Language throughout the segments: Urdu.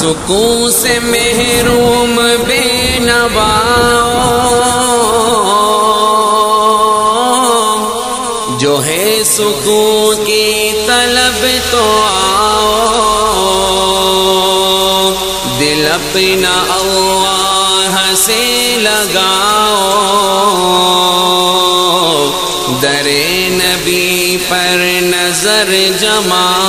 سکون سے محروم بے نواؤں، جو ہے سکون کی طلب تو آؤ، دل اپنا اللہ سے لگاؤ، در نبی پر نظر جماؤ،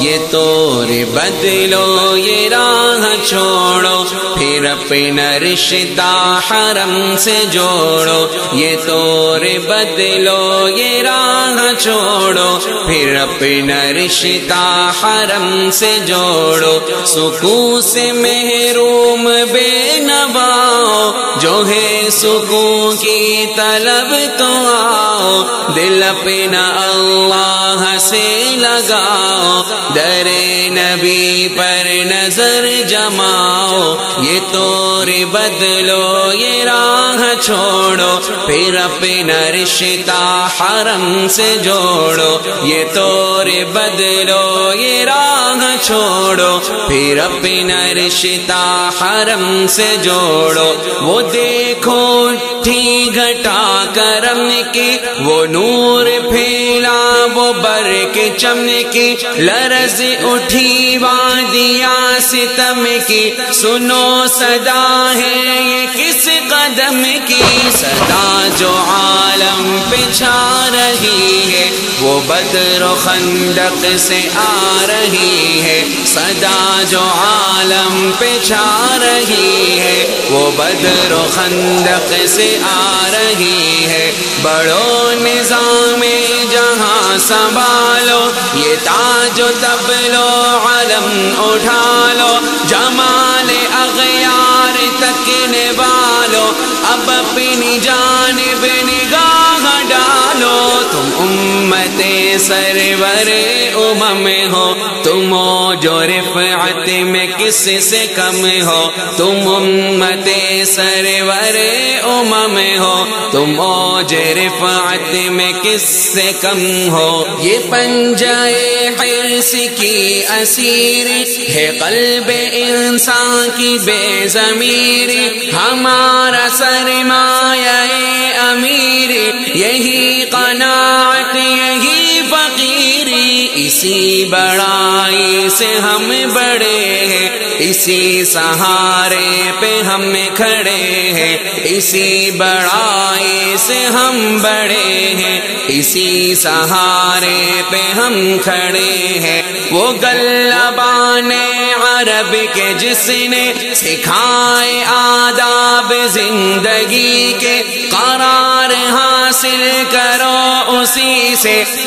یہ طور بدلو یہ راہ چھوڑو، پھر اپنا رشتہ حرم سے جوڑو، یہ طور بدلو یہ راہ چھوڑو، پھر اپنا رشتہ حرم سے جوڑو، سکون سے محروم بے نواؤ، جو ہے سکون کی طلب تو آؤ، دل اپنا اللہ سے لگاؤ، در نبی پر نظر جماؤ، یہ طور بدلو یہ راہ چھوڑو، پھر اپنا رشتہ حرم سے جوڑو، یہ طور بدلو یہ راہ چھوڑو، پھر اپنا رشتہ حرم سے جوڑو، وہ دیکھو اٹھی گھٹا کرم کی، وہ نور پھیلا وہ برق چمکی، لرز اٹھی وادیاں ستم کی، سنو صدا ہے یہ کس قدم کی، صدا جو عالم پہ چھا رہی ہے، وہ بدر و خندق سے آ رہی ہے، صدا جو عالم پہ چھا رہی ہے، وہ بدر و خندق سے آ رہی ہے، بڑو نظام جہاں سنبھالو، یہ تاج و تبلو علم اٹھا لو، جمال اغیار تک نوالو، اب اپنی جانب نگاہ ڈالو، تم امت سرور امم ہو، تم جو رفعت میں کس سے کم ہو، تم امت سرور امم ہو، تم جو رفعت میں کس سے کم ہو، یہ پنجائے حرص کی اسیر ہے قلب انسان کی بے ضمیری، ہمارا سرمایہ امیر یہی قناعت یہی فقیری، اسی بڑائی سے ہم بڑے ہیں، اسی سہارے پہ ہم کھڑے ہیں، اسی بڑائی سے ہم بڑے ہیں، اسی سہارے پہ ہم کھڑے ہیں، وہ گلبان عرب کے جس نے سکھائے آداب زندگی کے، قرار حاصل کرو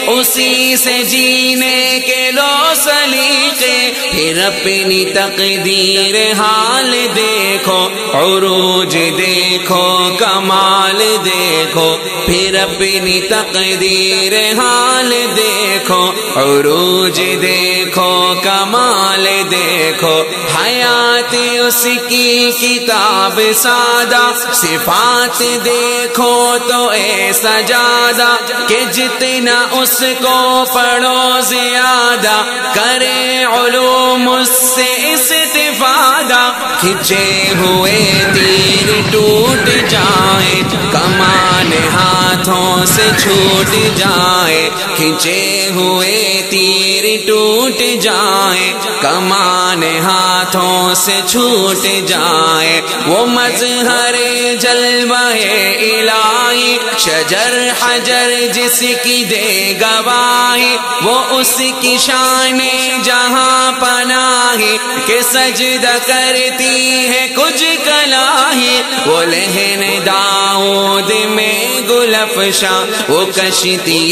اسی سے جینے کے لو سلیقے، پھر اپنی تقدیر حال دیکھو، عروج دیکھو کمال دیکھو، پھر اپنی تقدیر حال دیکھو، عروج دیکھو کمال دیکھو، حیات اس کی کتاب سادہ، صفات دیکھو تو ایسا جادہ کہ جتنا اس کو پڑھو زیادہ، کرے علوم اس سے استفادہ، کھنچے ہوئے تیر ٹوٹ جائے، کمان ہاتھوں سے چھوٹ جائے، کھنچے ہوئے تیر ٹوٹ جائے، کمان ہاتھوں سے چھوٹ جائے، وہ مظہر جلوہ الہی شجر حجر جس کی دے گواہی، وہ اس کی شان جہاں پناہی کہ سجدہ کرتی ہے کچھ کلاہی، وہ لہن داؤد میں گل افشاں، وہ کشتی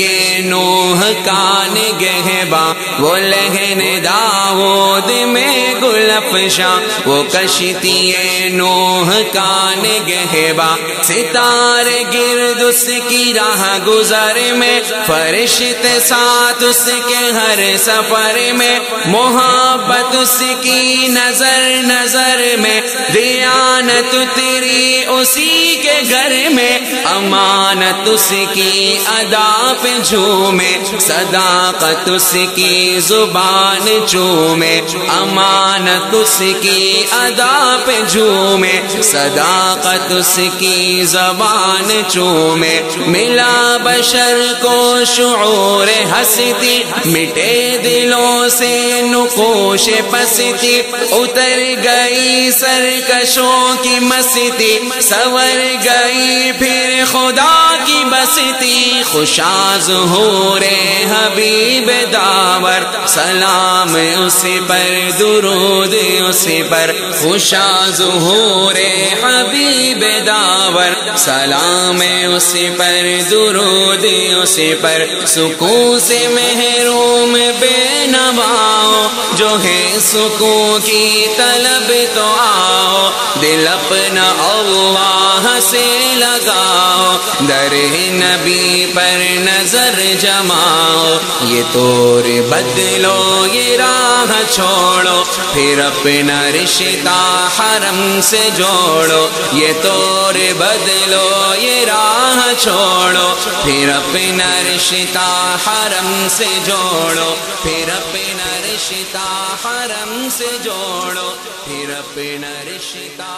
نوح کا نگہباں، وہ لہن داؤد میں گل افشاں وہ کشتی نوح کا نگہباں ستارے گرد اس کی راہ گزر میں فرشتے ساتھ اس کے ہر سفر میں محبت اس کی نظر نظر میں دیانت تیری اسی کے گھر میں امانت اس کی ادا پہ جھومے صداقت اس کی زبان چومے امانت اس کی ادا پہ جھومے صداقت اس کی زبان چومے ملا بشر کو شعور ہستی مٹے دلوں سے نقوش پستی اتر گئی سرکشوں کی مستی سور گئی پھر خدا کی بستی خوشا ظہور حبیب داور سلام اس پر درود اس پر خوشا ظہور حبیب داور سلام اس پر درود اس پر سکون سے محروم بے نواؤ جو ہے سکون کی طلب تو آؤ دل اپنا اللہ سے لگاؤ در نبی پر نظر جماؤ یہ طور بدلو یہ راہ چھوڑو پھر اپنا رشتہ حرم سے جوڑو یہ طور بدلو یہ راہ چھوڑو پھر اپنا رشتہ حرم سے جوڑو پھر اپنا رشتہ حرم سے جوڑو پھر اپنا رشتہ